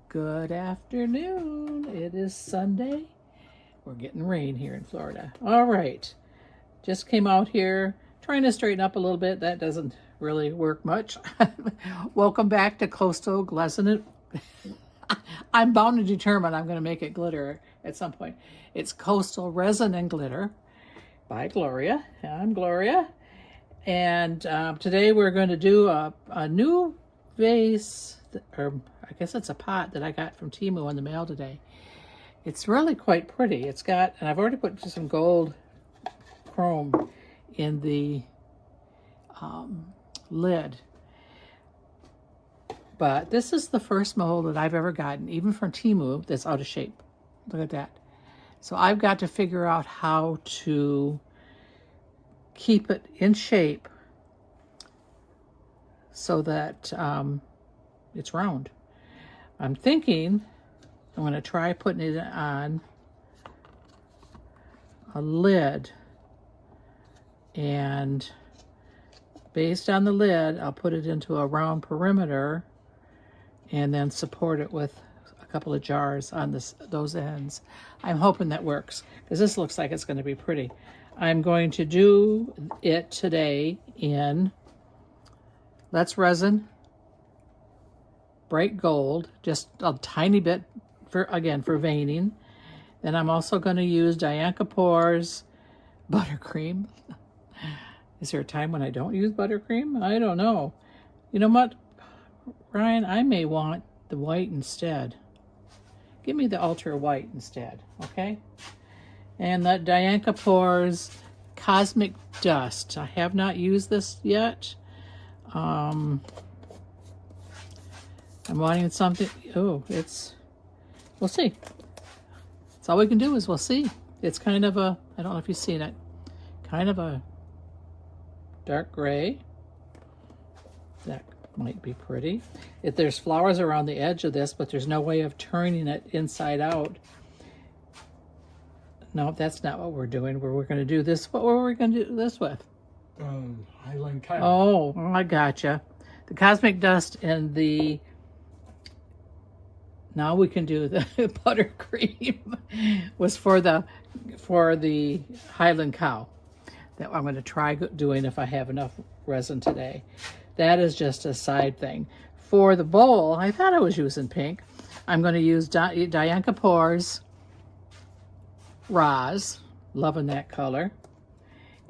Good afternoon. It is Sunday. We're getting rain here in Florida. All right. Just came out here trying to straighten up a little bit. That doesn't really work much. Welcome back to Coastal Resin. I'm bound to determine I'm going to make it glitter at some point. It's Coastal Resin and Glitter by Gloria. I'm Gloria. And today we're going to do a new vase, or I guess it's a pot that I got from Temu in the mail today. It's really quite pretty. It's got, and I've already put some gold chrome in the lid. But this is the first mold that I've ever gotten, even from Temu, that's out of shape. Look at that. So I've got to figure out how to keep it in shape so that it's round. I'm thinking I'm going to try putting it on a lid, and based on the lid, I'll put it into a round perimeter and then support it with a couple of jars on those ends. I'm hoping that works because this looks like it's going to be pretty. I'm going to do it today in Let's Resin Bright Gold, just a tiny bit for veining. Then I'm also going to use Dianka Pores buttercream. Is there a time when I don't use buttercream? I don't know. You know what, Ryan? I may want the white instead. Give me the Ultra white instead, okay? And the Dianka Pores Cosmic Dust. I have not used this yet. I'm wanting something. Oh, we'll see. That's all we can do is we'll see. It's kind of a, I don't know if you've seen it, kind of a dark gray. That might be pretty. There's flowers around the edge of this, but there's no way of turning it inside out. No, that's not what we're doing. We're going to do this. What were we going to do this with? Highland Cow. Oh, I gotcha. The Cosmic Dust and the... Now we can do the buttercream was for the Highland Cow that I'm going to try doing if I have enough resin today. That is just a side thing. For the bowl, I thought I was using pink. I'm going to use Dianka Pores Roz, loving that color,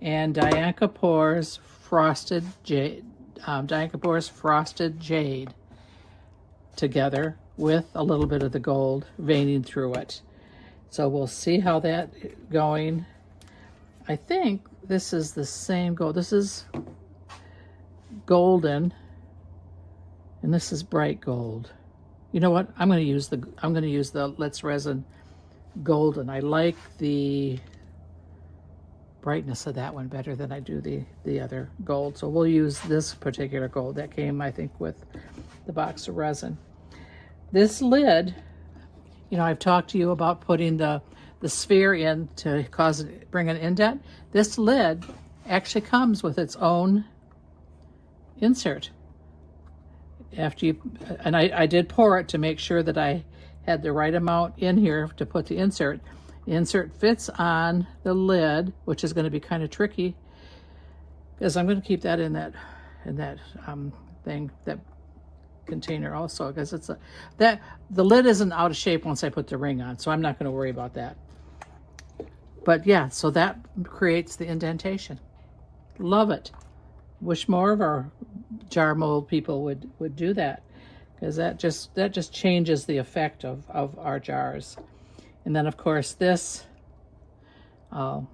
and Dianka Pores Frosted Jade, Frosted Jade together with a little bit of the gold veining through it. So we'll see how that going. I think this is the same gold. This is golden and this is bright gold. You know what? I'm going to use the Let's Resin golden. I like the brightness of that one better than I do the other gold. So we'll use this particular gold that came, I think, with the box of resin. This lid, you know, I've talked to you about putting the sphere in to bring an indent. This lid actually comes with its own insert. After you, and I did pour it to make sure that I had the right amount in here to put the insert. The insert fits on the lid, which is going to be kind of tricky because I'm going to keep that in that container also, because the lid isn't out of shape once I put the ring on, so I'm not going to worry about that. But yeah, so that creates the indentation. Love it. Wish more of our jar mold people would do that, because that just changes the effect of our jars. And then of course this, I'll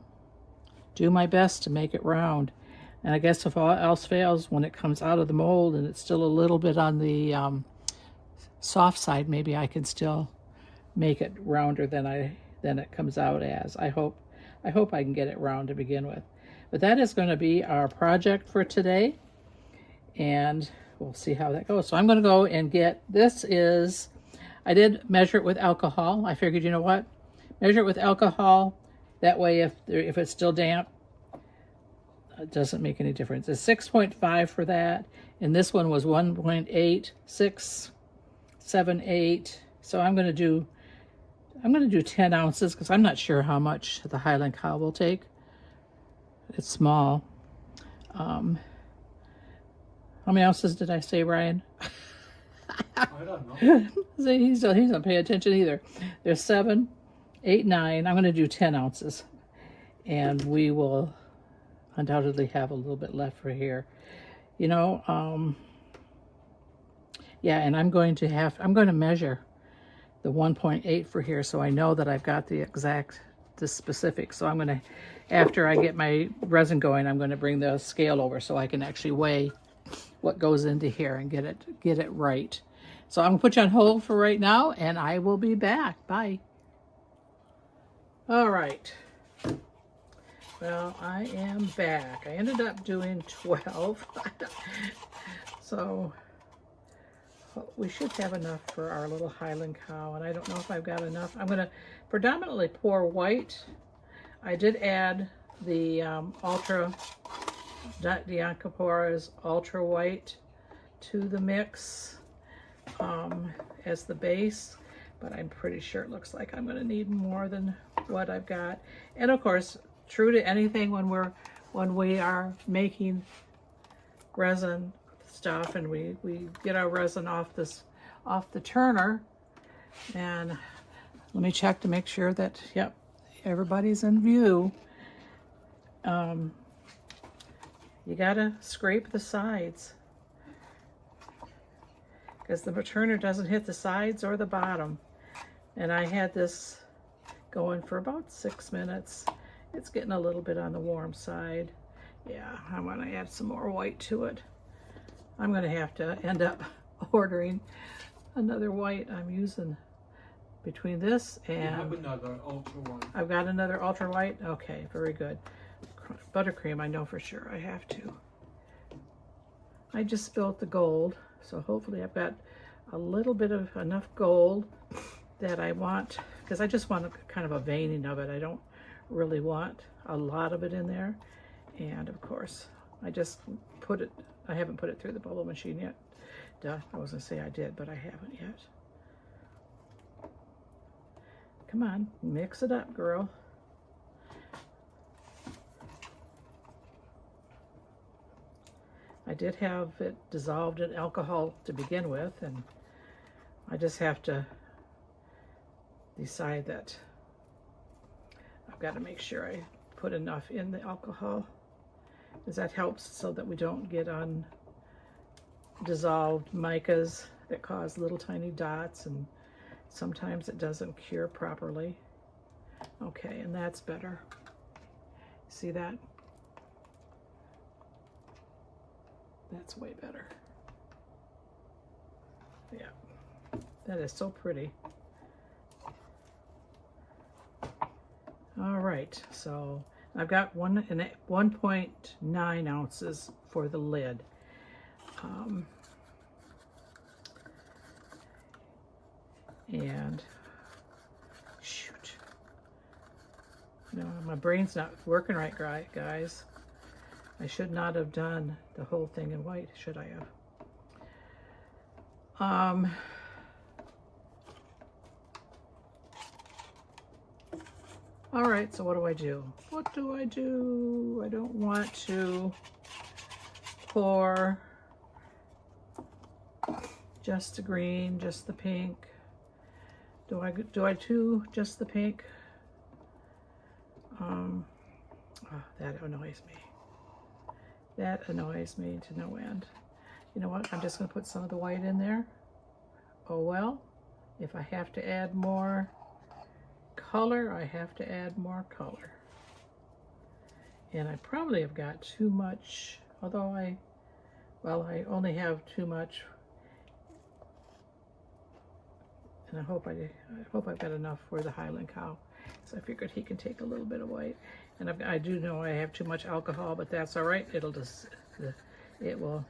do my best to make it round. And I guess if all else fails, when it comes out of the mold and it's still a little bit on the soft side, maybe I can still make it rounder than it comes out as. I hope I can get it round to begin with. But that is going to be our project for today, and we'll see how that goes. So I'm going to go and get, I did measure it with alcohol. I figured, you know what, measure it with alcohol. That way if it's still damp, it doesn't make any difference. It's 6.5 for that, and this one was 1.8, 6, 7, 8, So I'm going to do 10 ounces because I'm not sure how much the Highland cow will take. It's small. How many ounces did I say, Brian? I don't know. See, he's not paying attention either. There's 7, 8, 9. I'm going to do 10 ounces. And we will undoubtedly have a little bit left for here. You know, yeah, and I'm going to measure the 1.8 for here so I know that I've got the specific. So I'm going to, after I get my resin going, I'm going to bring the scale over so I can actually weigh what goes into here and get it right. So I'm going to put you on hold for right now, and I will be back. Bye. All right. Well, I am back. I ended up doing 12. So we should have enough for our little Highland cow, and I don't know if I've got enough. I'm going to predominantly pour white. I did add the Altra Dianka Pours Ultra White to the mix as the base, but I'm pretty sure it looks like I'm going to need more than what I've got. And of course, true to anything, when we are making resin stuff and we get our resin off the turner, and let me check to make sure that, yep, everybody's in view. You gotta scrape the sides because the turner doesn't hit the sides or the bottom. And I had this going for about 6 minutes. It's getting a little bit on the warm side. Yeah, I want to add some more white to it. I'm going to have to end up ordering another white. I'm using between this and... You have another ultra white. I've got another ultra white? Okay, very good. Buttercream, I know for sure I have to. I just spilled the gold, so hopefully I've got a little bit of enough gold that I want, because I just want kind of a veining of it. I don't really want a lot of it in there. And of course, I just put it, I haven't put it through the bubble machine yet. Duh, I was gonna say I did, but I haven't yet. Come on, mix it up, girl. I did have it dissolved in alcohol to begin with, and I just have to decide that I've got to make sure I put enough in the alcohol, because that helps so that we don't get undissolved micas that cause little tiny dots, and sometimes it doesn't cure properly. Okay, and that's better. See that? That's way better. Yeah, that is so pretty. All right, so I've got 1.9 ounces for the lid. And shoot, no, my brain's not working right, guys. I should not have done the whole thing in white, should I have? All right, so what do I do? What do I do? I don't want to pour just the green, just the pink. Do I do just the pink? Oh, that annoys me. That annoys me to no end. You know what? I'm just going to put some of the white in there. Oh well, if I have to add more color, I have to add more color. And I probably have got too much, although I only have too much. And I hope I've got enough for the Highland cow. So I figured he can take a little bit of white. And I do know I have too much alcohol, but that's all right. It will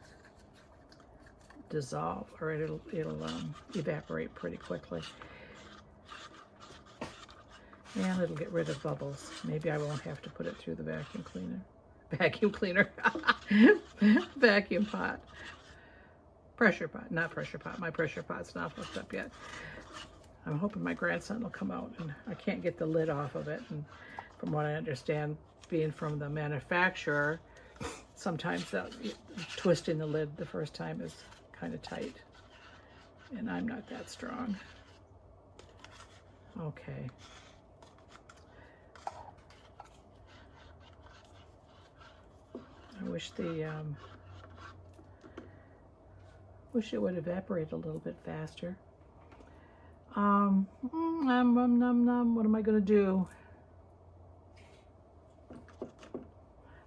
dissolve, or it'll evaporate pretty quickly. And it'll get rid of bubbles. Maybe I won't have to put it through the vacuum cleaner. Vacuum cleaner. Vacuum pot. Pressure pot, not pressure pot. My pressure pot's not hooked up yet. I'm hoping my grandson will come out, and I can't get the lid off of it. And from what I understand, being from the manufacturer, sometimes twisting the lid the first time is kind of tight. And I'm not that strong. Okay. I wish wish it would evaporate a little bit faster. What am I gonna do?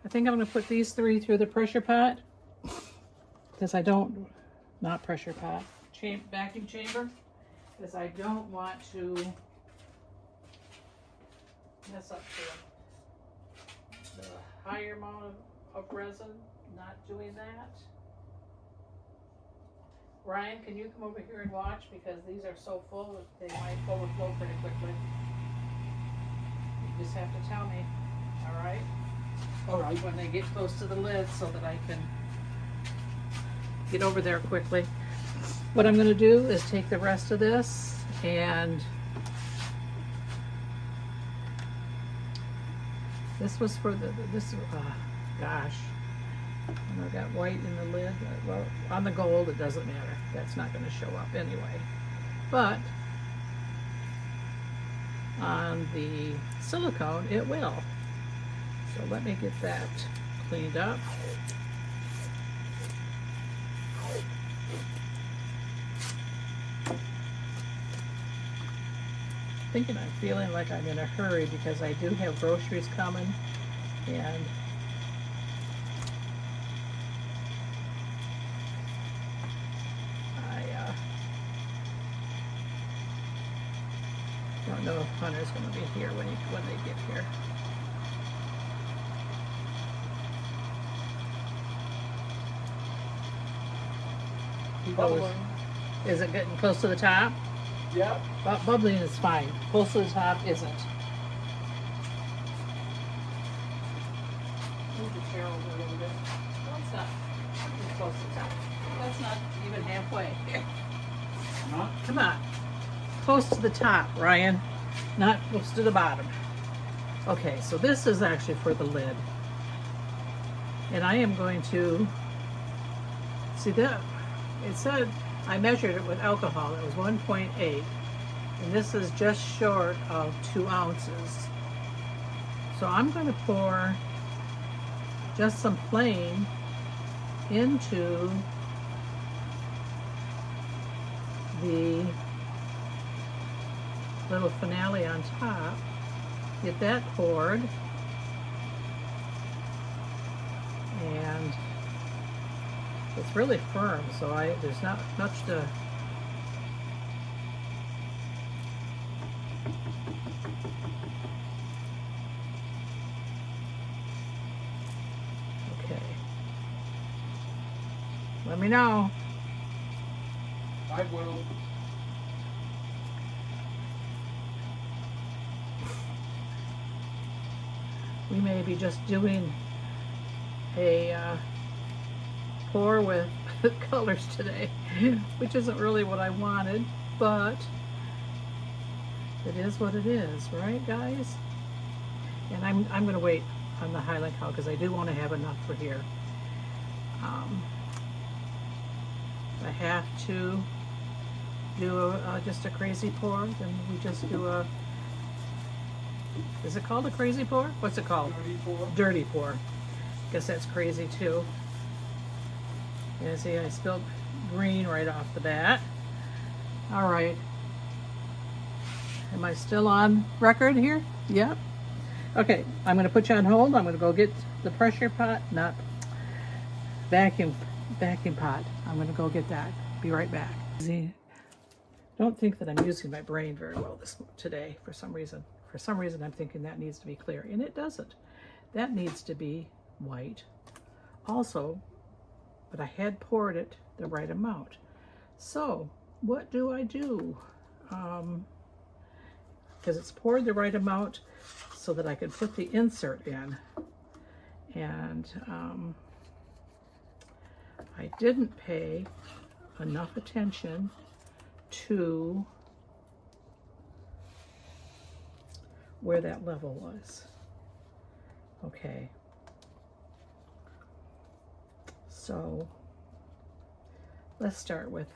I think I'm gonna put these 3 through the pressure pot, because I don't, not pressure pot, vacuum chamber, because I don't want to mess up the higher amount of resin, not doing that. Ryan, can you come over here and watch, because these are so full that they might overflow pretty quickly. You just have to tell me, all right? All right, when they get close to the lid, so that I can get over there quickly. What I'm going to do is take the rest of this and this was for gosh, and I got white in the lid. Well, on the gold it doesn't matter, that's not going to show up anyway, but on the silicone it will. So let me get that cleaned up. I'm feeling like I'm in a hurry, because I do have groceries coming, and I don't know if Hunter's going to be here when they get here. Bubbling. Is it getting close to the top? Yeah. Bubbling is fine. Close to the top isn't. Move the chair over a little bit. No, it's not. It's close to the top. That's not even halfway. Here. Huh? Come on. Close to the top, Ryan. Not close to the bottom. Okay, so this is actually for the lid. And I am going to see that. It said, I measured it with alcohol, it was 1.8, and this is just short of 2 ounces. So I'm going to pour just some plain into the little finale on top, get that poured, and it's really firm, so there's not much to. Okay. Let me know. I will. We may be just doing a pour with colors today, which isn't really what I wanted, but it is what it is, right, guys? And I'm going to wait on the highlight color, because I do want to have enough for here. I have to do just a crazy pour, then we just do a, is it called a crazy pour? What's it called? Dirty pour. Dirty pour. Guess that's crazy too. Yeah, see, I spilled green right off the bat. All right. Am I still on record here? Yeah. Okay, I'm going to put you on hold. I'm going to go get the pressure pot, not vacuum pot. I'm going to go get that. Be right back. See, don't think that I'm using my brain very well today for some reason. For some reason, I'm thinking that needs to be clear, and it doesn't. That needs to be white. Also, but I had poured it the right amount. So what do I do? Because it's poured the right amount so that I could put the insert in. And I didn't pay enough attention to where that level was. Okay. So let's start with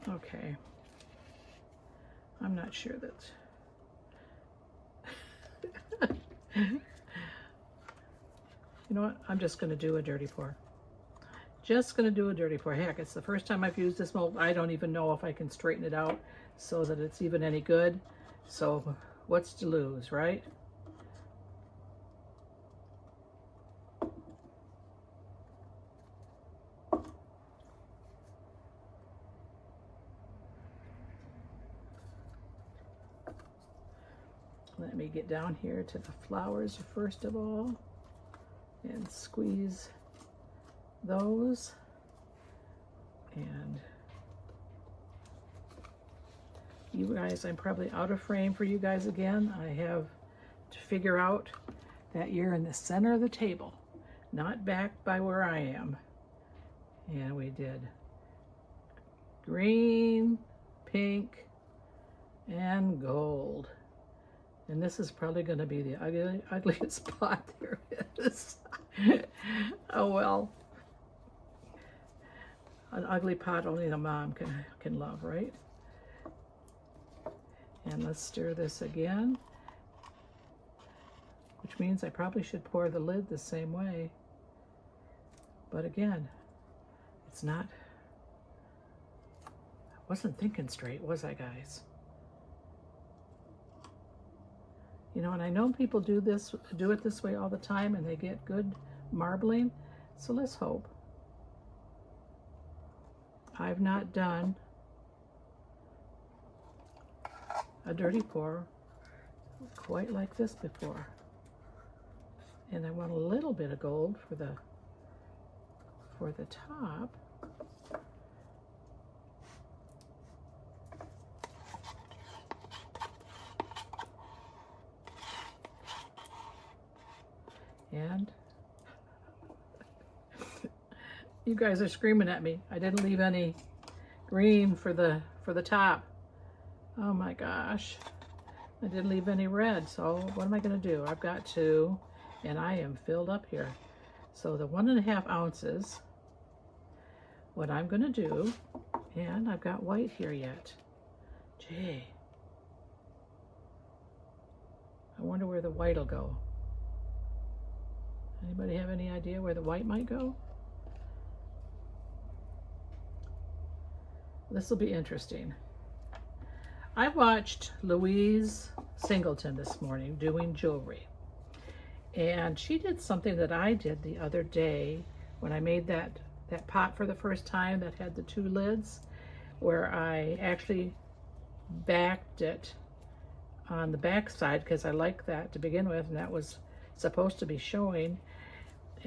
okay. I'm not sure that you know what? I'm just going to do a dirty pour. Just going to do a dirty pour. Heck, it's the first time I've used this mold. I don't even know if I can straighten it out so that it's even any good. So what's to lose, right? Let me get down here to the flowers first of all and squeeze those. And you guys, I'm probably out of frame for you guys again. I have to figure out that you're in the center of the table, not back by where I am. And we did green, pink, and gold. And this is probably going to be the ugliest spot there is. Oh well. An ugly pot only the mom can love, right? And let's stir this again. Which means I probably should pour the lid the same way. But again, it's not... I wasn't thinking straight, was I, guys? You know, and I know people do it this way all the time and they get good marbling. So let's hope. I've not done a dirty pour quite like this before. And I want a little bit of gold for the top. And you guys are screaming at me. I didn't leave any green for the top. Oh my gosh. I didn't leave any red. So what am I going to do? I've got to, and I am filled up here. So the 1.5 ounces, what I'm going to do, and I've got white here yet. Gee. I wonder where the white will go. Anybody have any idea where the white might go? This will be interesting. I watched Louise Singleton this morning doing jewelry. And she did something that I did the other day when I made that pot for the first time that had the 2 lids, where I actually backed it on the back side because I like that to begin with, and that was supposed to be showing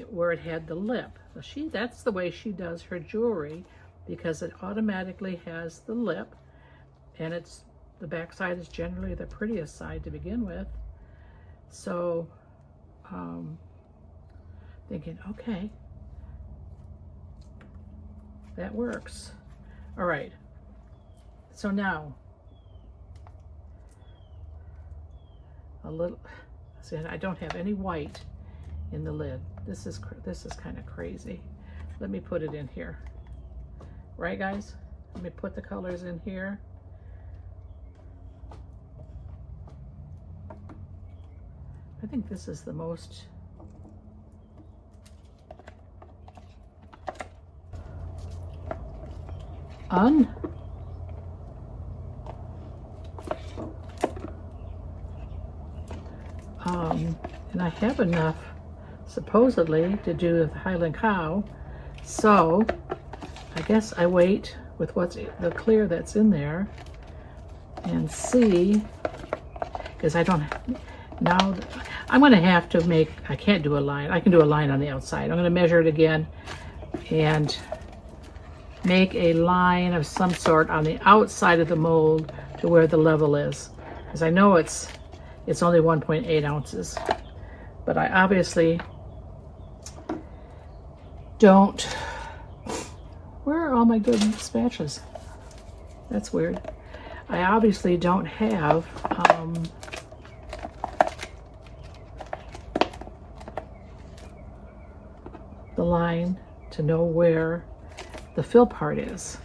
where it had the lip. So that's the way she does her jewelry, because it automatically has the lip, and the back side is generally the prettiest side to begin with. So thinking, okay, that works. All right, so now a little, see, I don't have any white in the lid. This is kind of crazy. Let me put it in here. Right, guys? Let me put the colors in here. I think this is the most and I have enough supposedly to do the Highland Cow, so I guess I wait with what's the clear that's in there and see, because I don't now. I'm going to have to make, I can't do a line. I can do a line on the outside. I'm going to measure it again and make a line of some sort on the outside of the mold to where the level is, because I know it's only 1.8 ounces, but I obviously don't. Where are all my good spatulas? That's weird. I obviously don't have the line to know where the fill part is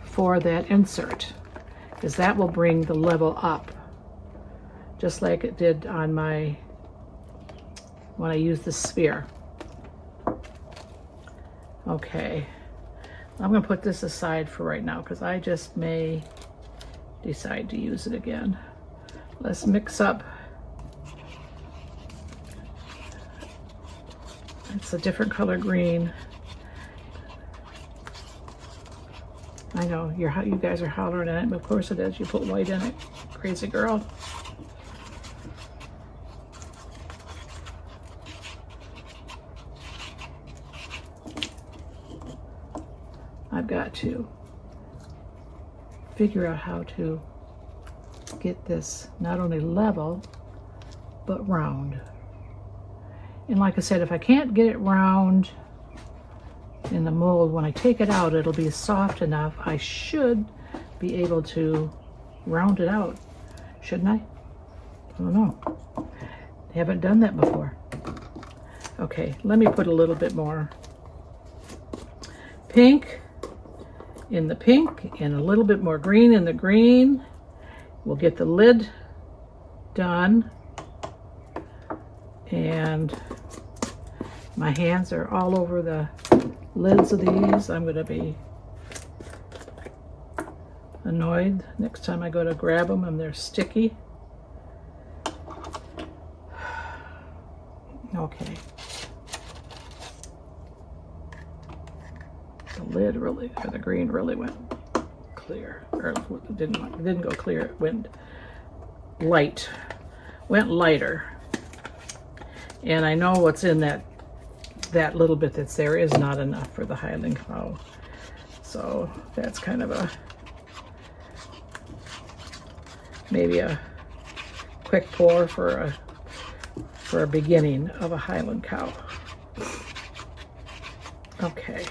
for that insert, because that will bring the level up, just like it did on my, when I used the sphere. Okay, I'm gonna put this aside for right now because I just may decide to use it again. Let's mix up. It's a different color green. I know you guys are hollering at it, but of course it is. You put white in it, crazy girl. I've got to figure out how to get this not only level, but round. And like I said, if I can't get it round in the mold, when I take it out, it'll be soft enough. I should be able to round it out, shouldn't I? I don't know. Haven't done that before. Okay, let me put a little bit more pink in the pink and a little bit more green in the green. We'll get the lid done. And my hands are all over the lids of these. I'm going to be annoyed next time I go to grab them and they're sticky. Okay. The lid really, or the green really went clear, or it didn't go clear, it went light, went lighter. And I know what's in that little bit that's there is not enough for the Highland cow. So that's kind of maybe a quick pour for a beginning of a Highland cow. Okay.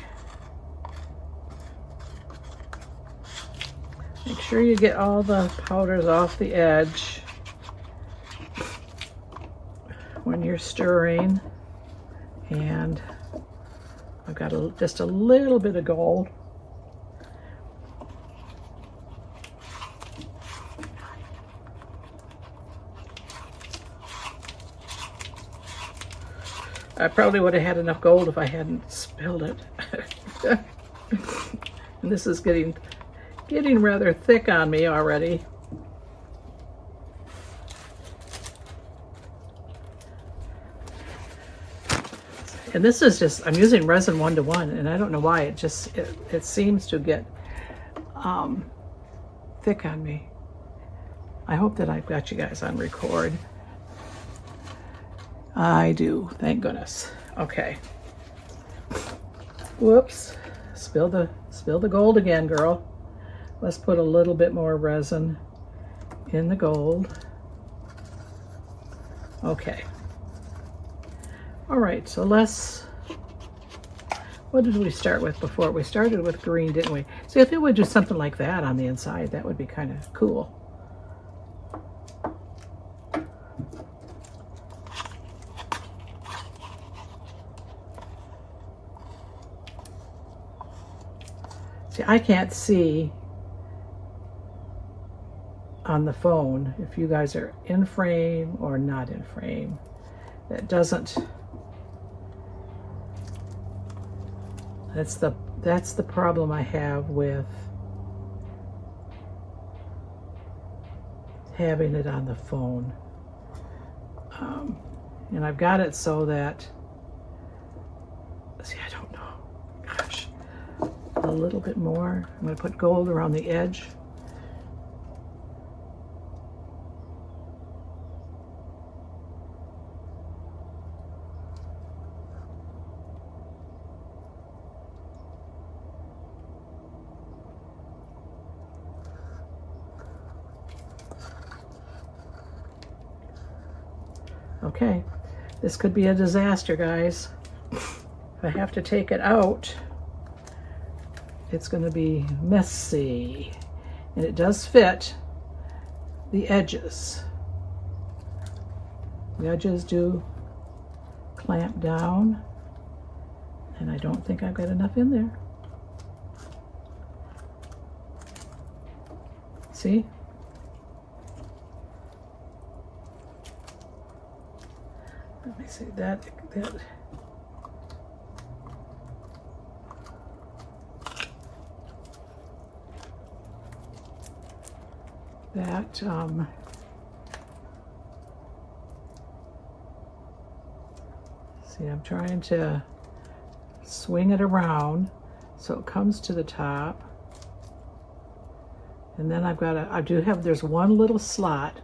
Make sure you get all the powders off the edge when you're stirring. And I've got just a little bit of gold. I probably would have had enough gold if I hadn't spilled it. And this is getting rather thick on me already. And this is just, I'm using resin 1-to-1, and I don't know why, it seems to get thick on me. I hope that I've got you guys on record. I do, thank goodness. Okay. Whoops, spill the gold again, girl. Let's put a little bit more resin in the gold. Okay. All right, so what did we start with before? We started with green, didn't we? See, if it would do something like that on the inside, that would be kind of cool. See, I can't see on the phone if you guys are in frame or not in frame. That doesn't, that's the problem I have with having it on the phone. And I've got it so that, see, I don't know, gosh, a little bit more. I'm going to put gold around the edge. Okay, this could be a disaster, guys. If I have to take it out, it's going to be messy. and it does fit the edges. The edges do clamp down, and I don't think I've got enough in there. See? Let me see that. See, I'm trying to swing it around so it comes to the top. And then there's one little slot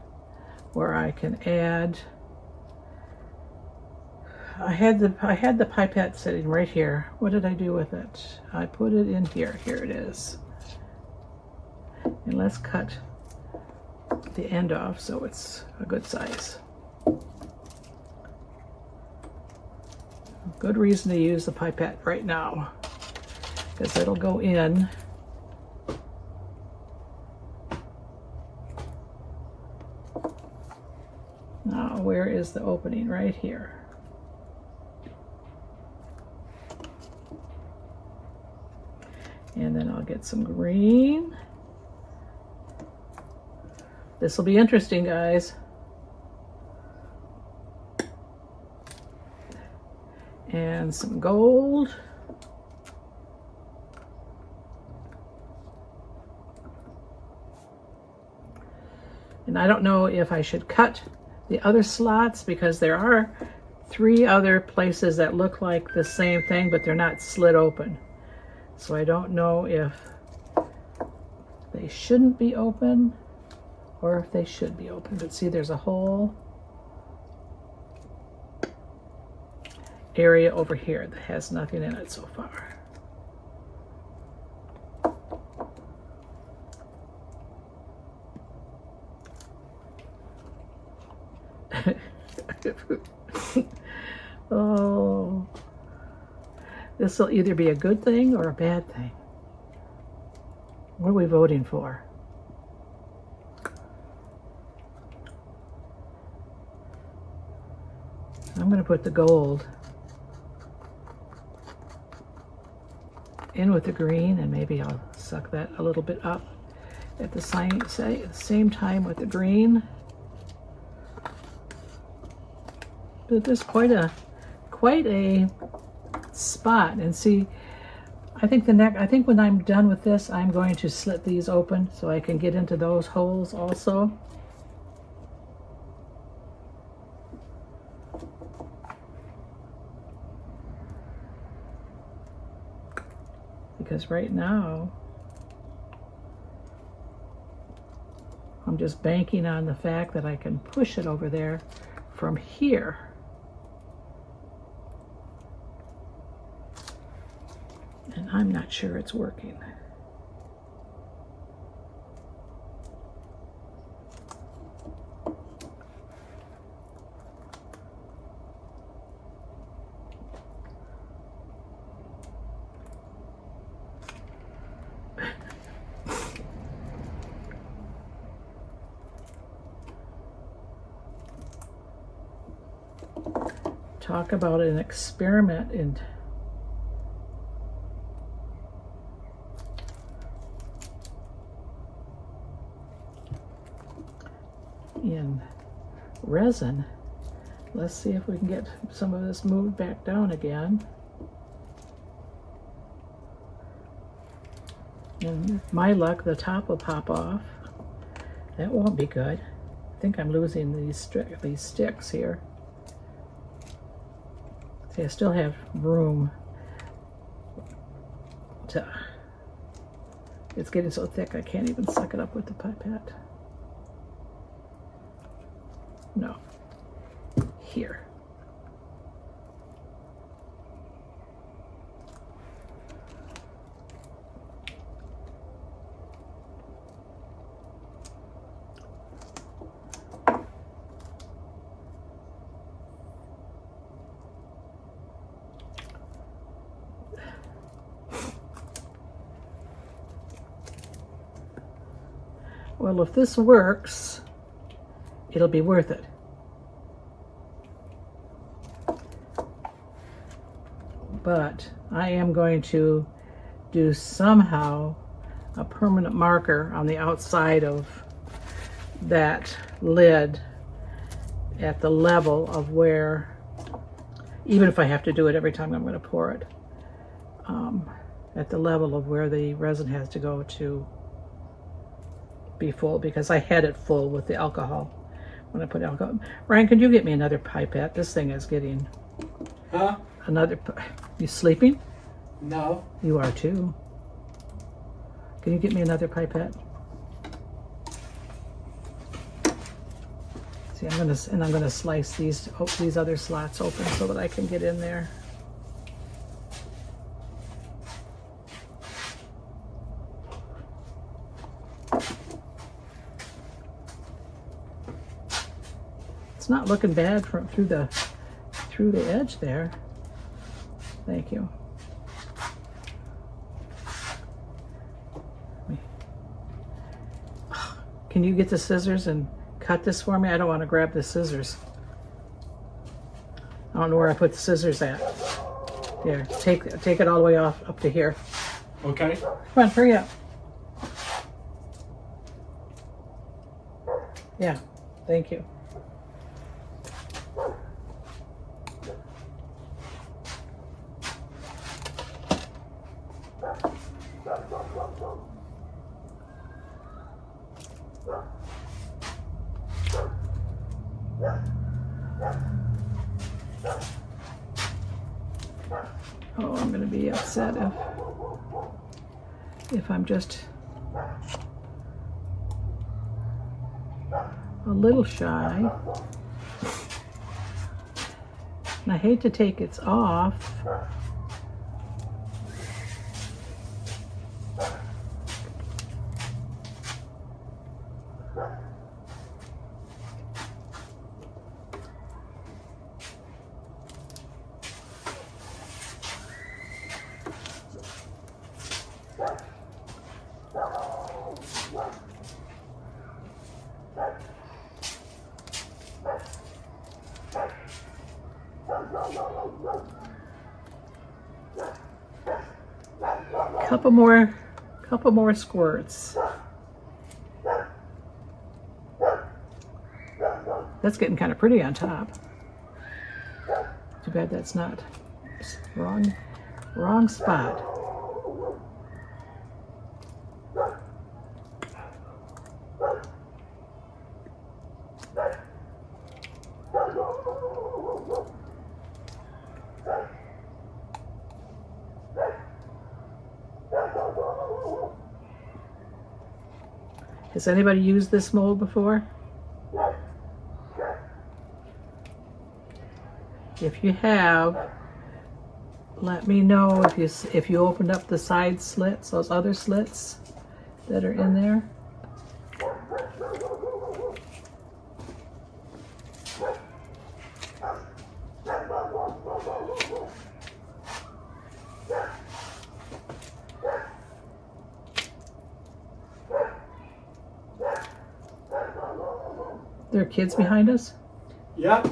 where I can add, I had the pipette sitting right here. What did I do with it? I put it in here. Here it is. And let's cut the end off so it's a good size. Good reason to use the pipette right now, because it'll go in. Now, where is the opening? Right here. And then I'll get some green. This will be interesting, guys. And some gold. And I don't know if I should cut the other slots, because there are 3 other places that look like the same thing, but they're not slit open. So I don't know if they shouldn't be open or if they should be open. But see, there's a whole area over here that has nothing in it so far. Oh, this will either be a good thing or a bad thing. What are we voting for? I'm going to put the gold in with the green, and maybe I'll suck that a little bit up at the same time with the green. But there's quite a spot. And see, I think when I'm done with this, I'm going to slit these open so I can get into those holes also. Because right now, I'm just banking on the fact that I can push it over there from here. And I'm not sure it's working. Talk about an experiment in resin. Let's see if we can get some of this moved back down again. And my luck, the top will pop off. That won't be good. I think I'm losing these sticks here. See, I still have room to, it's getting so thick I can't even suck it up with the pipette. No, here. Well, if this works, it'll be worth it. But I am going to do somehow a permanent marker on the outside of that lid at the level of where, even if I have to do it every time I'm going to pour it, at the level of where the resin has to go to be full, because I had it full with the alcohol when I put alcohol. Ryan, could you get me another pipette? This thing is getting... Huh? Another... You sleeping? No. You are too. Can you get me another pipette? See, I'm gonna slice these other slots open so that I can get in there. It's not looking bad from through the edge there. Thank you. Can you get the scissors and cut this for me? I don't want to grab the scissors. I don't know where I put the scissors at. Here, take it all the way off up to here. Okay. Come on, hurry up. Yeah, thank you. Oh, I'm going to be upset if I'm just a little shy. And I hate to take it off. Couple more squirts. That's getting kind of pretty on top. Too bad that's not wrong spot. Has anybody used this mold before? If you have, let me know if you opened up the side slits, those other slits that are in there. There are kids behind us? Yep.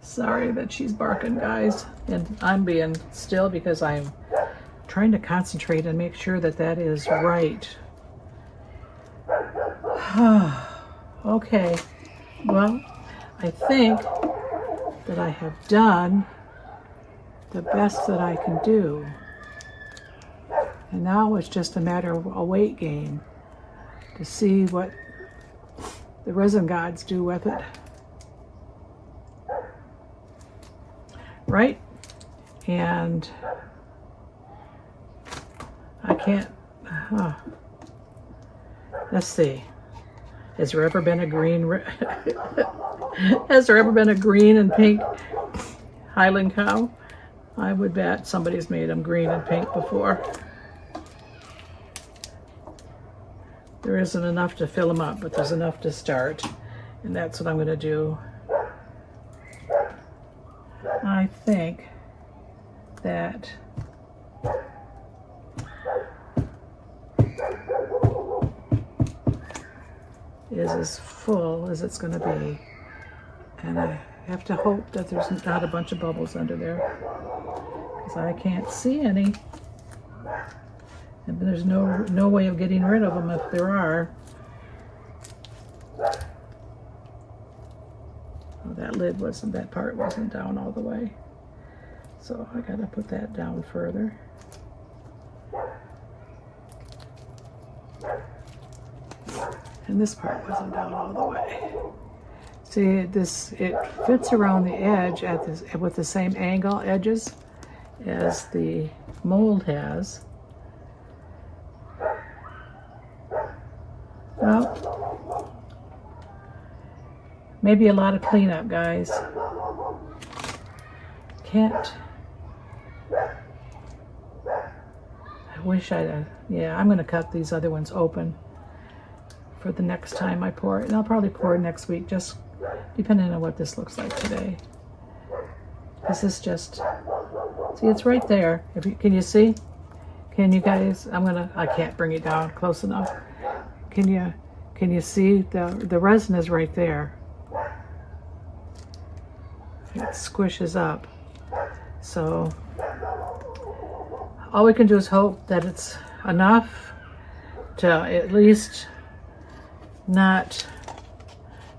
Sorry that she's barking, guys. And I'm being still because I'm trying to concentrate and make sure that that is right. Okay, well, I think that I have done the best that I can do. And now it's just a matter of a weight gain to see what the resin gods do with it. Right? And I can't, let's see. Has there ever been a green, has there ever been a green and pink Highland cow? I would bet somebody's made them green and pink before. There isn't enough to fill them up, but there's enough to start. And that's what I'm going to do. I think that is as full as it's going to be. And I have to hope that there's not a bunch of bubbles under there, because I can't see any. And there's no way of getting rid of them if there are. Oh, that part wasn't down all the way. So I gotta put that down further. And this part wasn't down all the way. See, it fits around the edge with the same angle edges as the mold has. Well, maybe a lot of cleanup, guys. Can't. I wish yeah, I'm going to cut these other ones open for the next time I pour it. And I'll probably pour next week, just depending on what this looks like today. This is just, see, it's right there. Can you see? Can you guys, I can't bring it down close enough. Can you see the resin is right there? It squishes up. So all we can do is hope that it's enough to at least not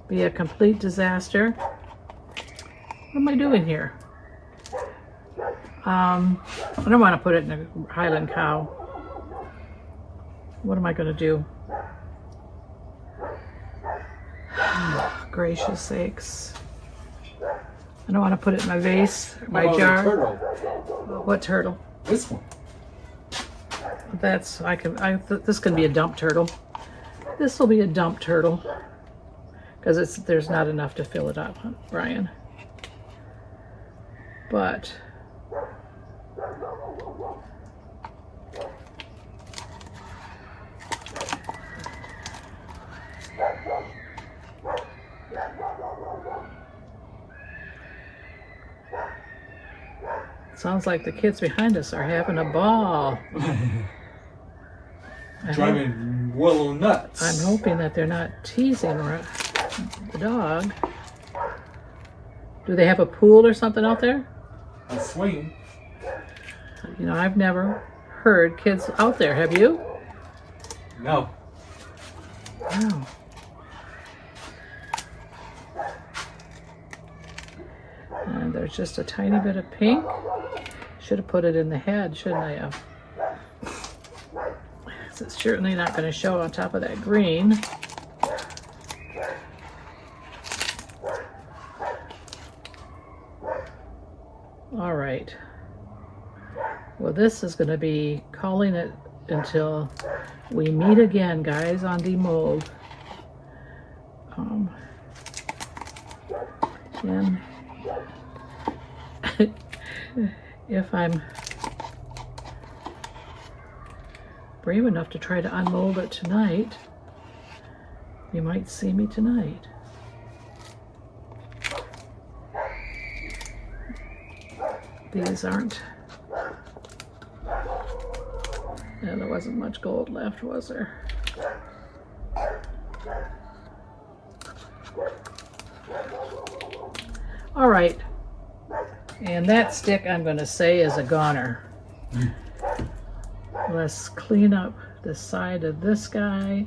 be a complete disaster. What am I doing here? I don't want to put it in a Highland cow. What am I going to do? Gracious sakes. I don't want to put it in my vase, or my jar. Turtle. What turtle? This one. This can be a dump turtle. This will be a dump turtle. Because there's not enough to fill it up, Brian. But sounds like the kids behind us are having a ball. Driving Willow nuts. I'm hoping that they're not teasing the dog. Do they have a pool or something out there? A swing. You know, I've never heard kids out there. Have you? No. No. And there's just a tiny bit of pink. Should have put it in the head, shouldn't I have? It's certainly not going to show on top of that green. All right. Well, this is going to be calling it until we meet again, guys, on the mold. And if I'm brave enough to try to unmold it tonight, you might see me tonight. These aren't, yeah, there wasn't much gold left, was there? All right, and that stick I'm going to say is a goner. Let's clean up the side of this guy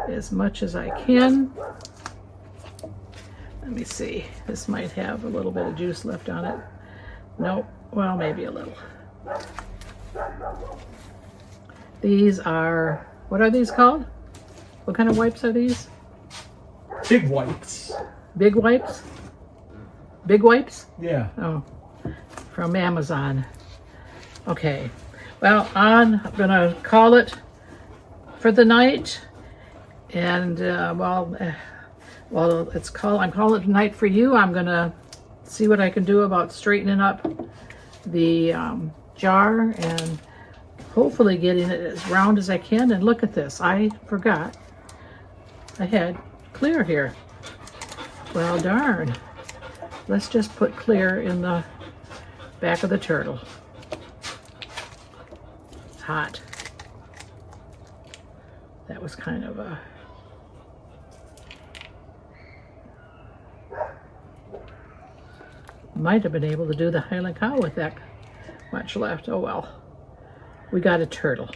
as much as I can. Let me see, this might have a little bit of juice left on it. Nope, well, maybe a little. These are, what are these called? What kind of wipes are these? Big wipes. Big wipes? Big wipes? Yeah. Oh, from Amazon. Okay. Well, I'm gonna call it for the night, and I'm calling it tonight for you. I'm gonna see what I can do about straightening up the jar and hopefully getting it as round as I can. And look at this, I forgot I had clear here. Well, darn. Let's just put clear in the back of the turtle. It's hot. That was kind of a... Might have been able to do the Highland cow with that much left. Oh well. We got a turtle.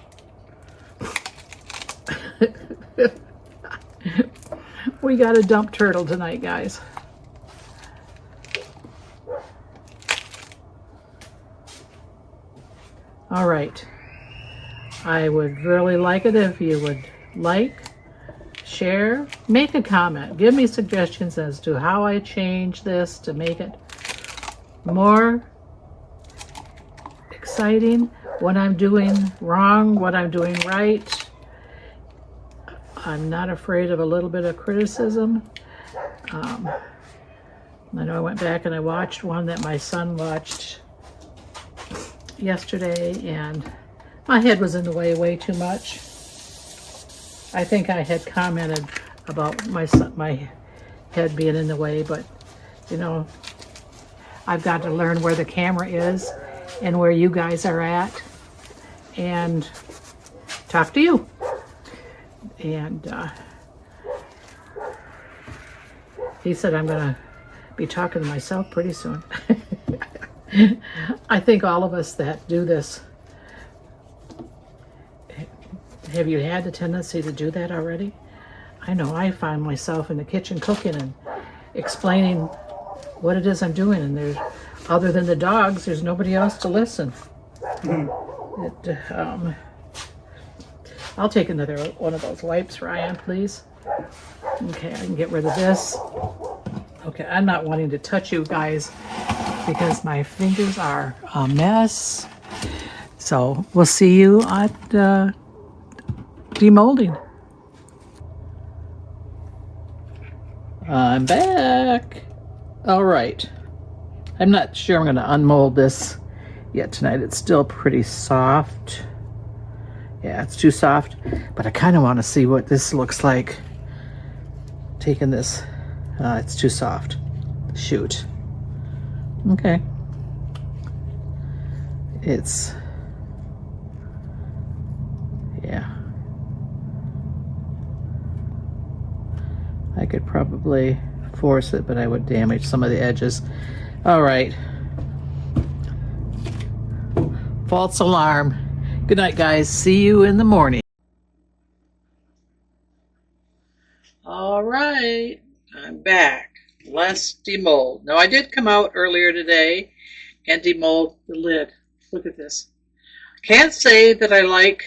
We got a dump turtle tonight, guys. All right. I would really like it if you would like, share, make a comment. Give me suggestions as to how I change this to make it more exciting, what I'm doing wrong, what I'm doing right. I'm not afraid of a little bit of criticism. I know I went back and I watched one that my son watched yesterday, and my head was in the way too much. I think I had commented about my head being in the way, but you know, I've got to learn where the camera is and where you guys are at and talk to you. And he said I'm gonna be talking to myself pretty soon. I think all of us that do this, have you had the tendency to do that already? I know I find myself in the kitchen cooking and explaining what it is I'm doing, and there's, other than the dogs, there's nobody else to listen. I'll take another one of those wipes, Ryan, please. Okay, I can get rid of this. Okay, I'm not wanting to touch you guys because my fingers are a mess. So we'll see you at demolding. I'm back. All right. I'm not sure I'm going to unmold this yet tonight. It's still pretty soft. Yeah, it's too soft, but I kind of want to see what this looks like. Taking this, it's too soft. Shoot. Okay. It's, yeah. I could probably force it, but I would damage some of the edges. All right. False alarm. Good night, guys. See you in the morning. All right, I'm back. Let's demold. Now, I did come out earlier today and demold the lid. Look at this. Can't say that I like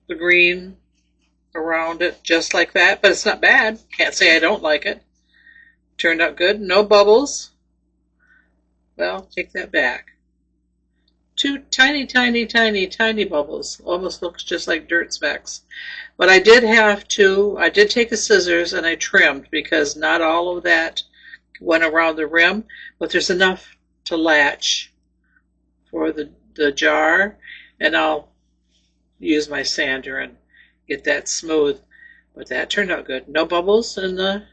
the green around it just like that, but it's not bad. Can't say I don't like it. Turned out good. No bubbles. Well, take that back. Two tiny, tiny, tiny, tiny bubbles. Almost looks just like dirt specks. But I did take the scissors and I trimmed because not all of that went around the rim, but there's enough to latch for the jar, and I'll use my sander and get that smooth. But that turned out good. No bubbles in the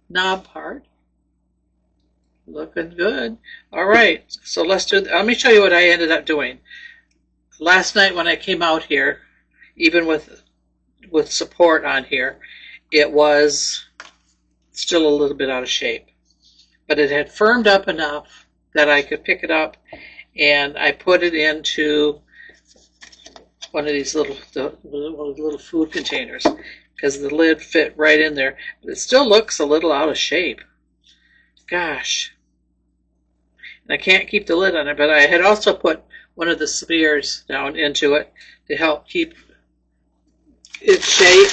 knob part. Looking good. All right, so let me show you what I ended up doing. Last night when I came out here, even with support on here, it was still a little bit out of shape. But it had firmed up enough that I could pick it up, and I put it into one of these little food containers because the lid fit right in there. But it still looks a little out of shape. Gosh. And I can't keep the lid on it, but I had also put one of the spheres down into it to help keep its shape.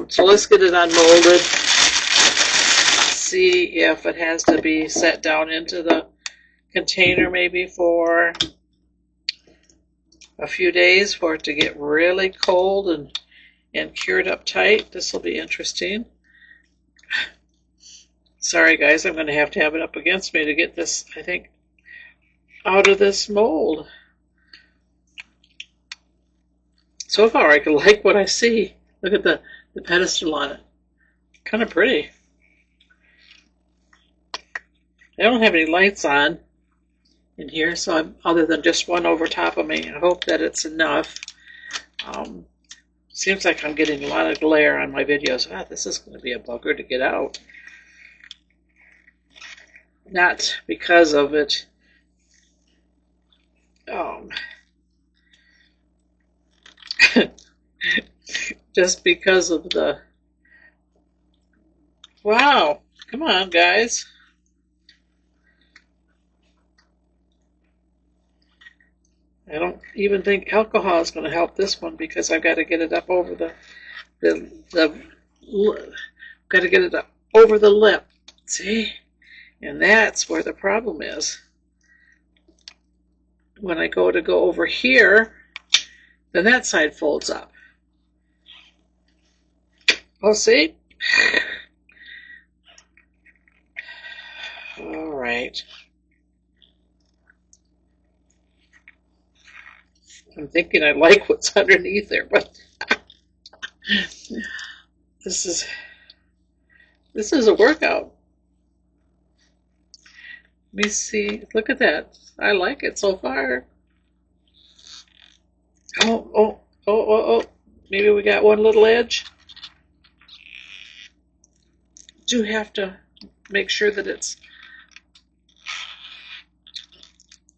So let's get it unmolded. See if it has to be set down into the container maybe for a few days for it to get really cold and cured up tight. This will be interesting. Sorry guys, I'm going to have it up against me to get this, I think, out of this mold. So far, I can like what I see. Look at the pedestal on it. Kind of pretty. I don't have any lights on in here, so other than just one over top of me. I hope that it's enough. Seems like I'm getting a lot of glare on my videos. Ah, this is going to be a bugger to get out. Not because of it. Just because of the... Wow! Come on, guys. I don't even think alcohol is going to help this one because I've got to get it up over got to get it up over the lip. See? And that's where the problem is. When I go over here, then that side folds up. Oh, see? All right. I'm thinking I like what's underneath there, but this is a workout. Let me see. Look at that. I like it so far. Oh. Maybe we got one little edge. Do have to make sure that it's...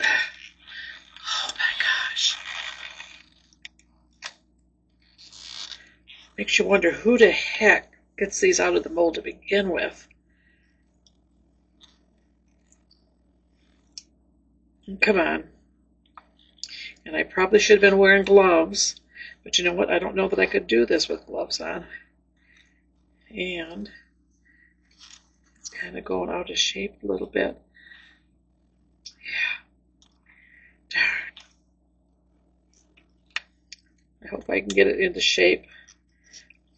Oh my gosh. Makes you wonder who the heck gets these out of the mold to begin with. Come on. And I probably should have been wearing gloves, but you know what? I don't know that I could do this with gloves on. And it's kind of going out of shape a little bit. Yeah. Darn. I hope I can get it into shape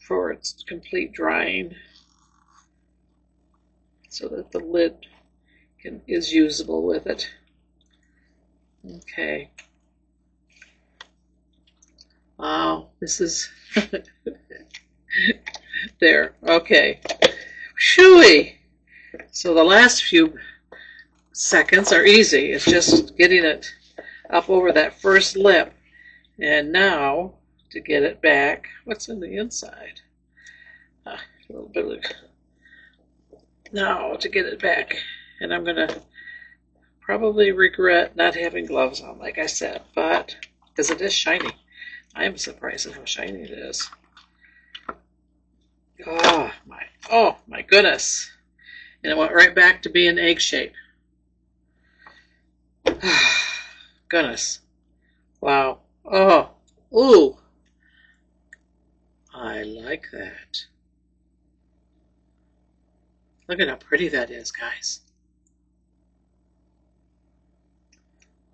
for its complete drying so that the lid is usable with it. Okay. Wow, this is... There, okay. Shooey! So the last few seconds are easy. It's just getting it up over that first lip. And now, to get it back, what's in the inside? A little bit of... Now, to get it back. And I'm going to probably regret not having gloves on, like I said, but because it is shiny. I am surprised at how shiny it is. Oh my goodness. And it went right back to being egg shape. Goodness. Wow. Oh. Ooh. I like that. Look at how pretty that is, guys.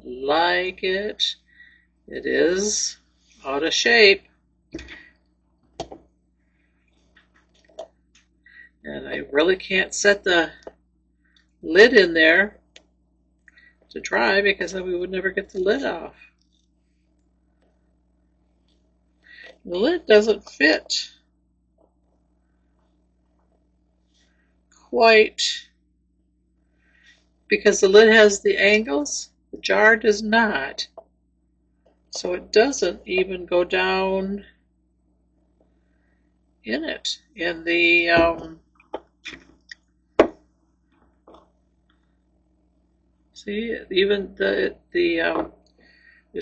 Like it. It is out of shape. And I really can't set the lid in there to dry because then we would never get the lid off. The lid doesn't fit quite because the lid has the angles. The jar does not. So it doesn't even go down in it. In the, see, even there's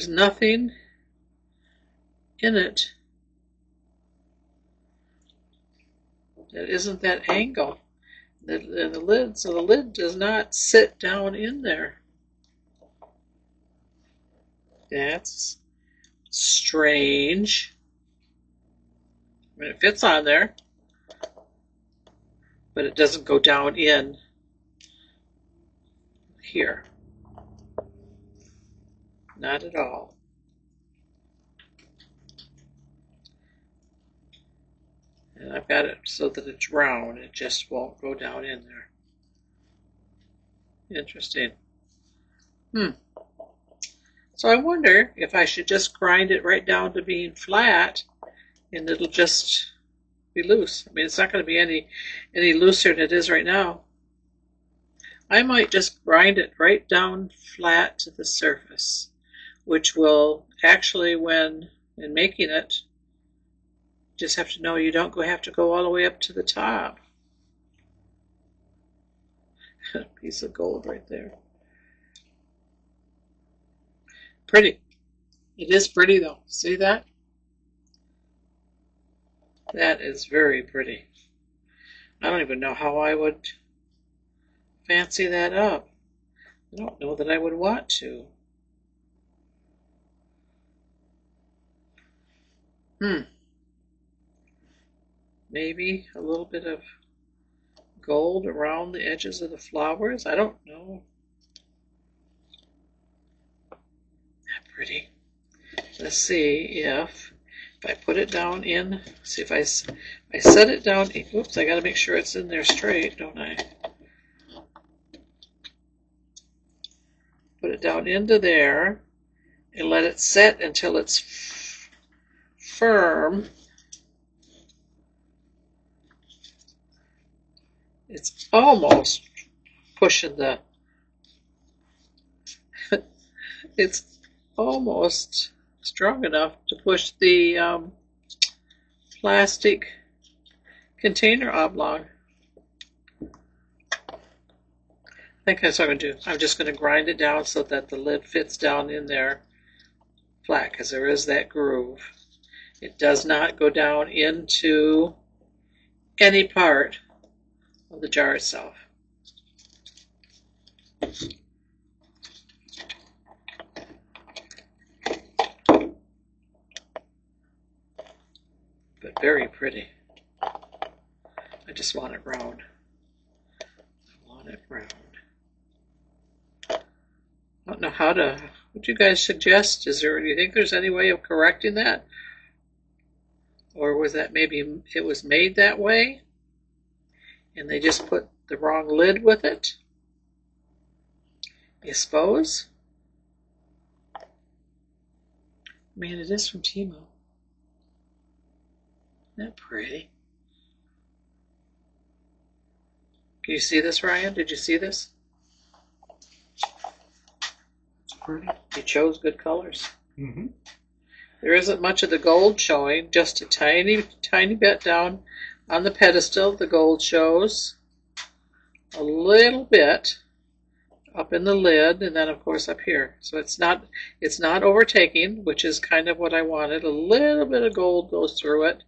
nothing in it that isn't that angle. The lid, so the lid does not sit down in there. That's strange. I mean, it fits on there, but it doesn't go down in here. Not at all. And I've got it so that it's round. It just won't go down in there. Interesting. So I wonder if I should just grind it right down to being flat and it'll just be loose. I mean, it's not going to be any looser than it is right now. I might just grind it right down flat to the surface, which will actually, when in making it, just have to know you don't have to go all the way up to the top. A piece of gold right there. Pretty. It is pretty though. See that? That is very pretty. I don't even know how I would fancy that up. I don't know that I would want to. Maybe a little bit of gold around the edges of the flowers. I don't know. Pretty. Let's see if I put it down in, see if I set it down, oops, I got to make sure it's in there straight, don't I? Put it down into there and let it set until it's firm. It's almost pushing the, it's almost strong enough to push the plastic container oblong. I think that's what I'm going to do. I'm just going to grind it down so that the lid fits down in there flat, because there is that groove. It does not go down into any part of the jar itself. But very pretty. I just want it round. I want it round. I don't know how to, what do you guys suggest? Do you think there's any way of correcting that? Or was that maybe it was made that way and they just put the wrong lid with it? You suppose? I mean, it is from Temu. Isn't that pretty? Can you see this, Ryan? Did you see this? It's pretty. You chose good colors. Mm-hmm. There isn't much of the gold showing, just a tiny, tiny bit down on the pedestal. The gold shows a little bit up in the lid, and then of course up here. So it's not overtaking, which is kind of what I wanted. A little bit of gold goes through it.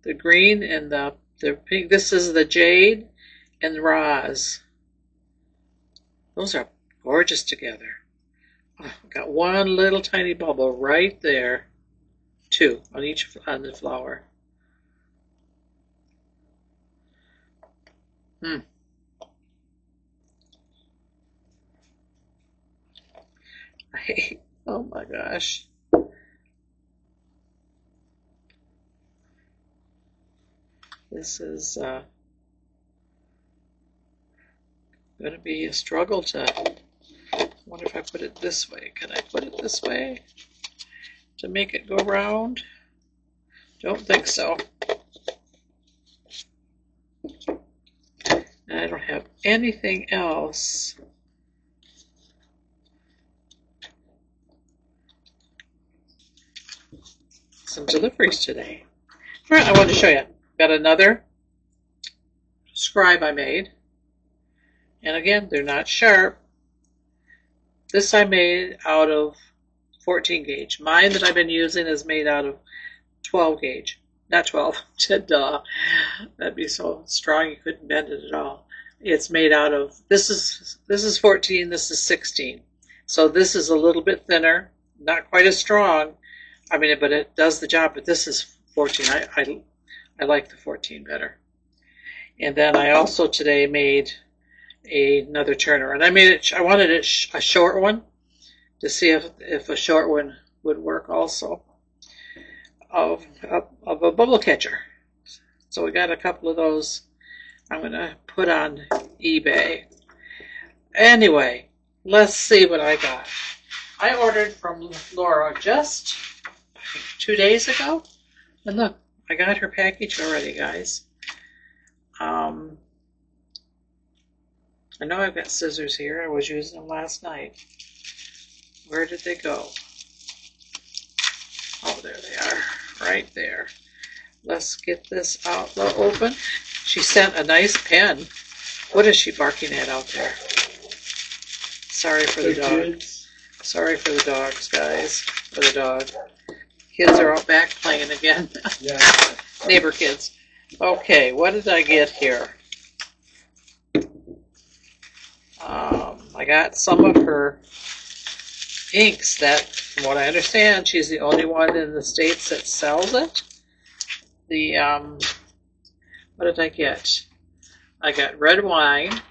The green and the pink. This is the Jade and the Roz. Those are gorgeous together. Oh, got one little tiny bubble right there. Two on the flower. Oh my gosh. This is going to be a struggle to, I wonder if I put it this way. Can I put it this way to make it go round? Don't think so. And I don't have anything else. Some deliveries today. All right, I wanted to show you. Got another scribe I made. And again, they're not sharp. This I made out of 14 gauge. Mine that I've been using is made out of 12 gauge. Not 12. Duh. That'd be so strong you couldn't bend it at all. It's made out of, this is 14, this is 16. So this is a little bit thinner, not quite as strong. I mean, but it does the job, but this is 14. I like the 14 better. And then I also today made another turner, and I wanted it a short one to see if a short one would work also, of a bubble catcher. So we got a couple of those I'm going to put on eBay. Anyway, let's see what I got. I ordered from Laura just 2 days ago. And look, I got her package already, guys. I know I've got scissors here. I was using them last night. Where did they go? Oh, there they are, right there. Let's get this out open. She sent a nice pen. What is she barking at out there? Sorry for the dog. Sorry for the dogs, guys. For the dog. Kids are out back playing again. Yeah. Neighbor kids. Okay, what did I get here? I got some of her inks that, from what I understand, she's the only one in the States that sells it. The, what did I get? I got red wine.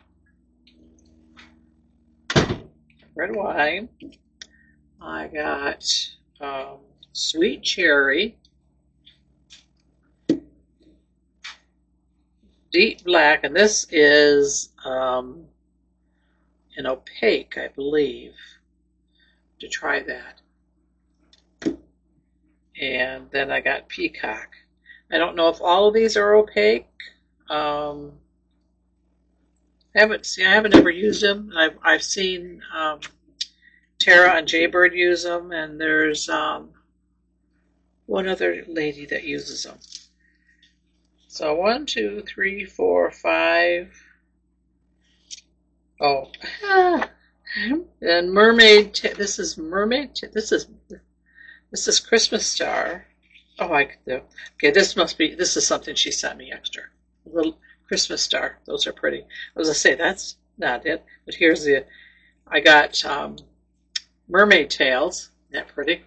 Red wine. I got sweet cherry. Deep black, and this is an opaque, I believe, to try that. And then I got peacock. I don't know if all of these are opaque. I haven't ever used them. I've seen Tara and Jaybird use them, and there's one other lady that uses them. So 1, 2, 3, 4, 5. Oh, and mermaid. This is mermaid. This is Christmas star. Oh, okay. This is something she sent me extra. A little Christmas star. Those are pretty. I was gonna say that's not it, but here's I got mermaid tails. Isn't that pretty?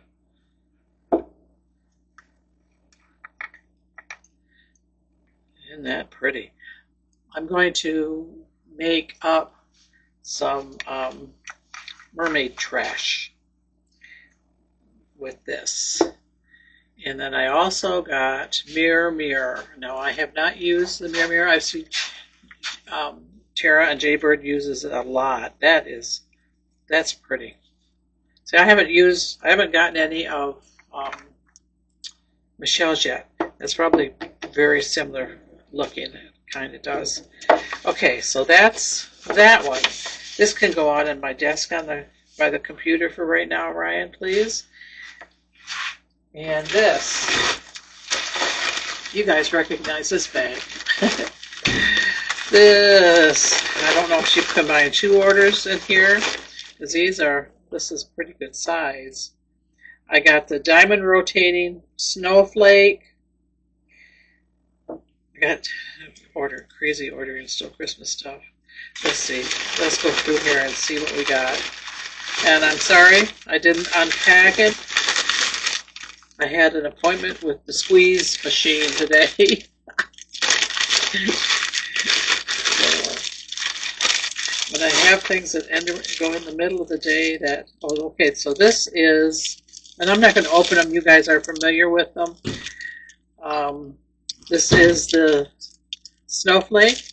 Isn't that pretty? I'm going to make up some mermaid trash with this. And then I also got mirror. Now I have not used the mirror. I've seen Tara and Jaybird uses it a lot. That's pretty. See, I haven't gotten any of Michelle's yet. It's probably very similar looking. It kind of does. Okay, so that's that one. This can go on my desk by the computer for right now, Ryan, please. And this, you guys recognize this bag. This, I don't know if she combined 2 orders in here, because this is pretty good size. I got the diamond rotating snowflake. I got crazy ordering still Christmas stuff. Let's see. Let's go through here and see what we got. And I'm sorry I didn't unpack it. I had an appointment with the squeeze machine today. When I have things that go in the middle of the day that, oh, okay, so this is, and I'm not going to open them. You guys are familiar with them. This is the snowflake.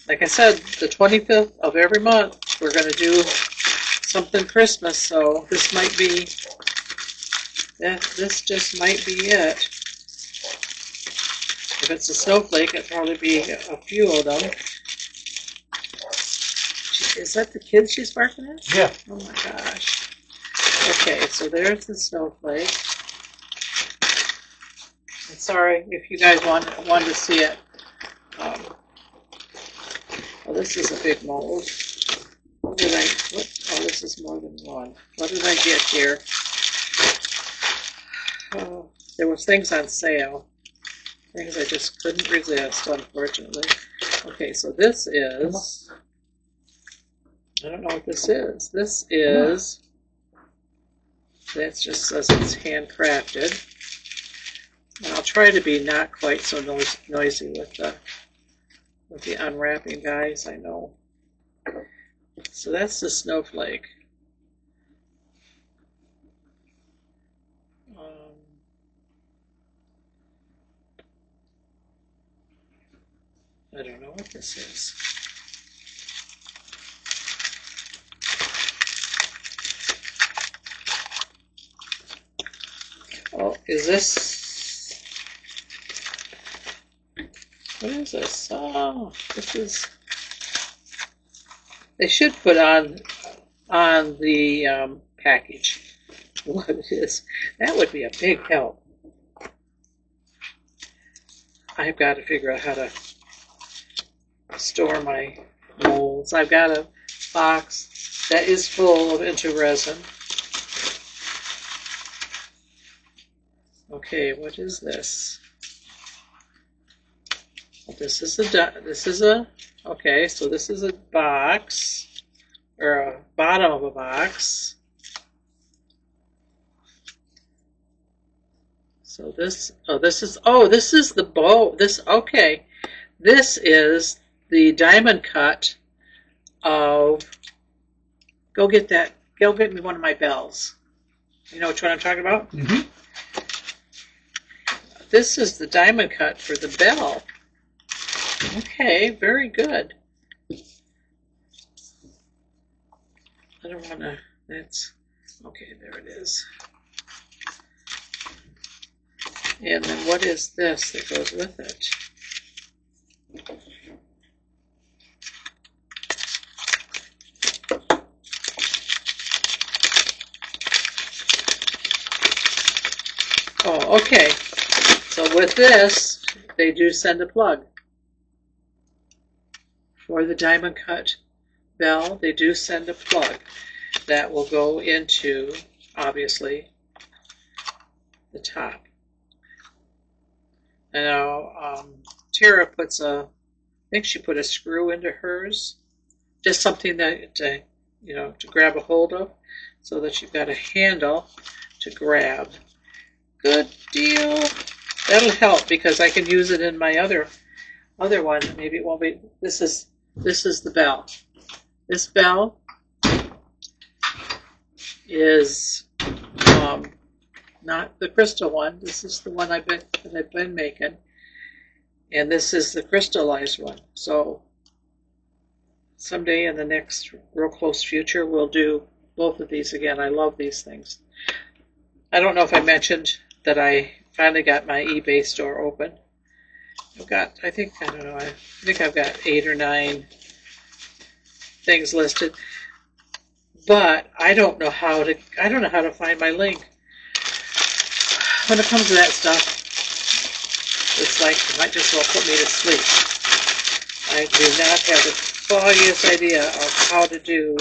Like I said, the 25th of every month, we're going to do something Christmas, so this might be, this just might be it. If it's a snowflake, it'll probably be a few of them. Is that the kid she's barking at? Yeah. Oh my gosh. Okay, so there's the snowflake. I'm sorry if you guys wanted to see it. Oh, this is a big mold. Oh, this is more than one. What did I get here? Oh, there was things on sale. Things I just couldn't resist, unfortunately. Okay, so this is, I don't know what this is. This is, that just says it's handcrafted. And I'll try to be not quite so noisy with the unwrapping, guys, I know. So that's the snowflake. I don't know what this is. is this, what is this? Oh, this is, they should put on the package what it is. That would be a big help. I've got to figure out how to store my molds. I've got a box that is full of IntoResin. Okay, what is this? This is a, okay, so this is a box, or a bottom of a box. So this, this is the bow. Okay. This is the diamond cut of, go get me one of my bells. You know which one I'm talking about? Mm-hmm. This is the diamond cut for the bell. Okay, very good. I don't want to, that's, okay, there it is. And then what is this that goes with it? Oh, okay. So with this, they do send a plug. For the diamond cut bell, they do send a plug that will go into, obviously, the top. And now, Tara puts I think she put a screw into hers, just something that to grab a hold of, so that you've got a handle to grab. Good deal. That'll help because I can use it in my other one. Maybe it won't be. This is the bell. This bell is not the crystal one. This is the one I've been making, and this is the crystallized one. So someday in the next real close future, we'll do both of these again. I love these things. I don't know if I mentioned that I finally got my eBay store open. I think I've got 8 or 9 things listed, but I don't know how to find my link. When it comes to that stuff, it's like it might just well put me to sleep. I do not have the foggiest idea of how to do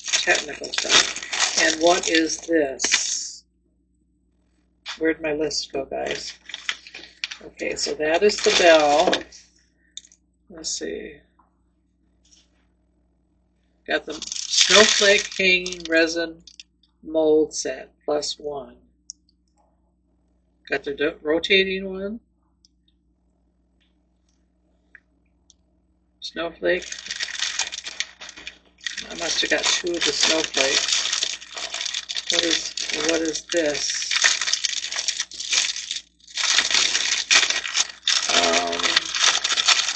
technical stuff. And what is this? Where'd my list go, guys? Okay, so that is the bell. Let's see. Got the snowflake hanging resin mold set +1. Got the rotating one. Snowflake. I must have got 2 of the snowflakes. What is this?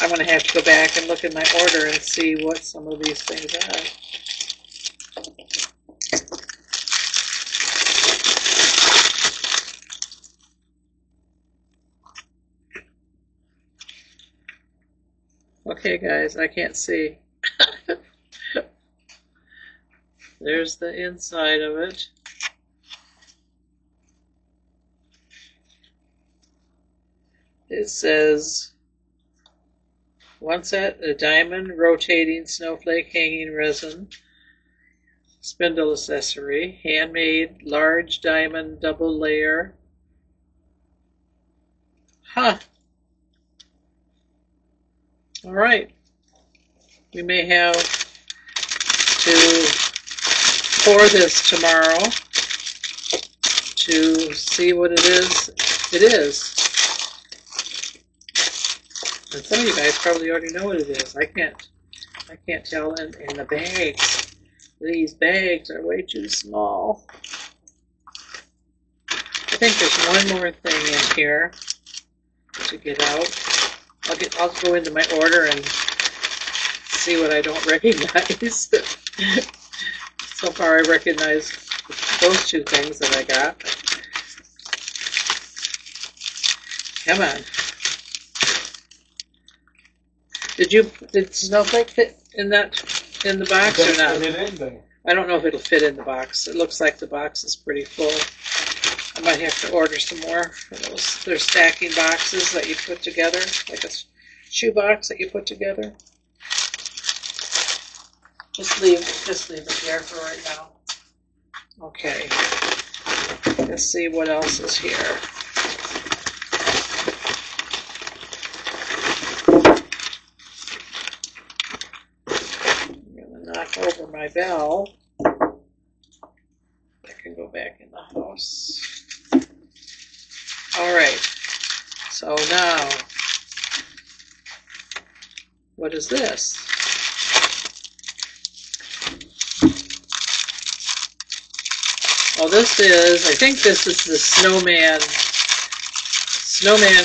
I'm going to have to go back and look at my order and see what some of these things are. Okay, guys, I can't see. There's the inside of it. It says, one set, a diamond rotating snowflake hanging resin, spindle accessory, handmade large diamond double layer. Huh. All right. We may have to pour this tomorrow to see what it is. It is. And some of you guys probably already know what it is. I can't tell in the bags. These bags are way too small. I think there's one more thing in here to get out. I'll go into my order and see what I don't recognize. So far I recognize those 2 things that I got. Come on. Did Snowflake fit in the box or not? Put it in there. I don't know if it'll fit in the box. It looks like the box is pretty full. I might have to order some more for those. They're stacking boxes that you put together, like a shoe box that you put together. Just leave it there for right now. Okay. Let's see what else is here. I'm gonna knock over my bell. I can go back in the house. All right. So now, what is this? Well, this is, I think this is the snowman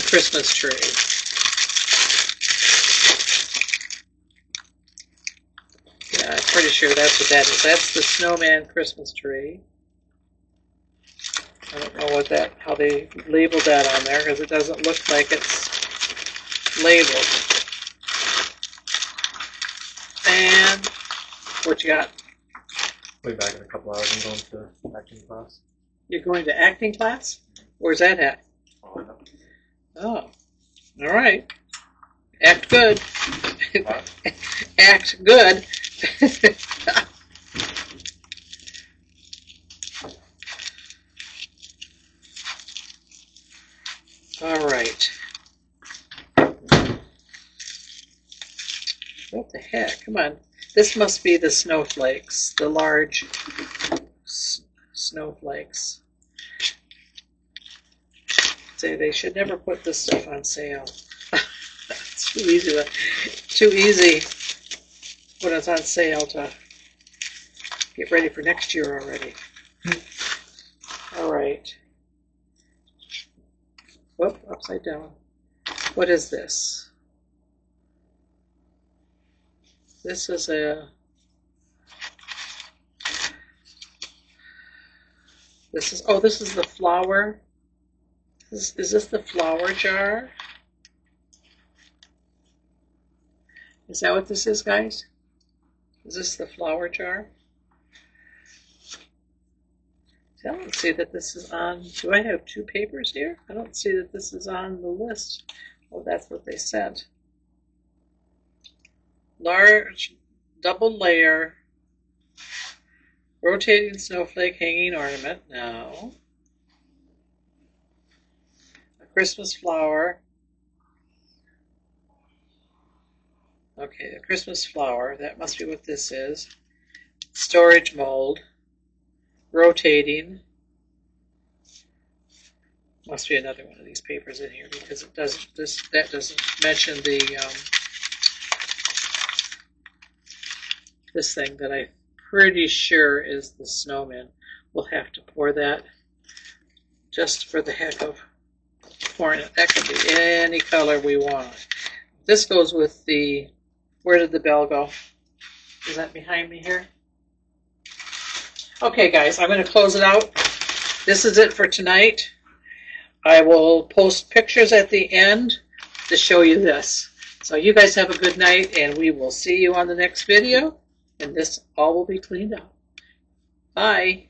Christmas tree. Yeah, I'm pretty sure that's what that is. That's the snowman Christmas tree. I don't know how they labeled that on there, because it doesn't look like it's labeled. And what you got? I'll be back in a couple hours. I'm going to acting class. You're going to acting class? Where's that at? Oh, all right. Act good. Act good. All right. What the heck? Come on. This must be the snowflakes, the large snowflakes. Say they should never put this stuff on sale. It's too easy when it's on sale to get ready for next year already. All right. Whoop, upside down. What is this? This is this is the flour. Is this the flour jar? Is that what this is, guys? Is this the flour jar? I don't see that this is on. Do I have two papers here? I don't see that this is on the list. Oh, that's what they sent. Large double layer rotating snowflake hanging ornament. No. A Christmas flower. Okay, a Christmas flower. That must be what this is. Storage mold. Rotating. Must be another one of these papers in here, because it doesn't. That doesn't mention the this thing that I'm pretty sure is the snowman. We'll have to pour that just for the heck of pouring it. That could be any color we want. This goes with the. Where did the bell go? Is that behind me here? Okay, guys, I'm going to close it out. This is it for tonight. I will post pictures at the end to show you this. So you guys have a good night, and we will see you on the next video. And this all will be cleaned up. Bye.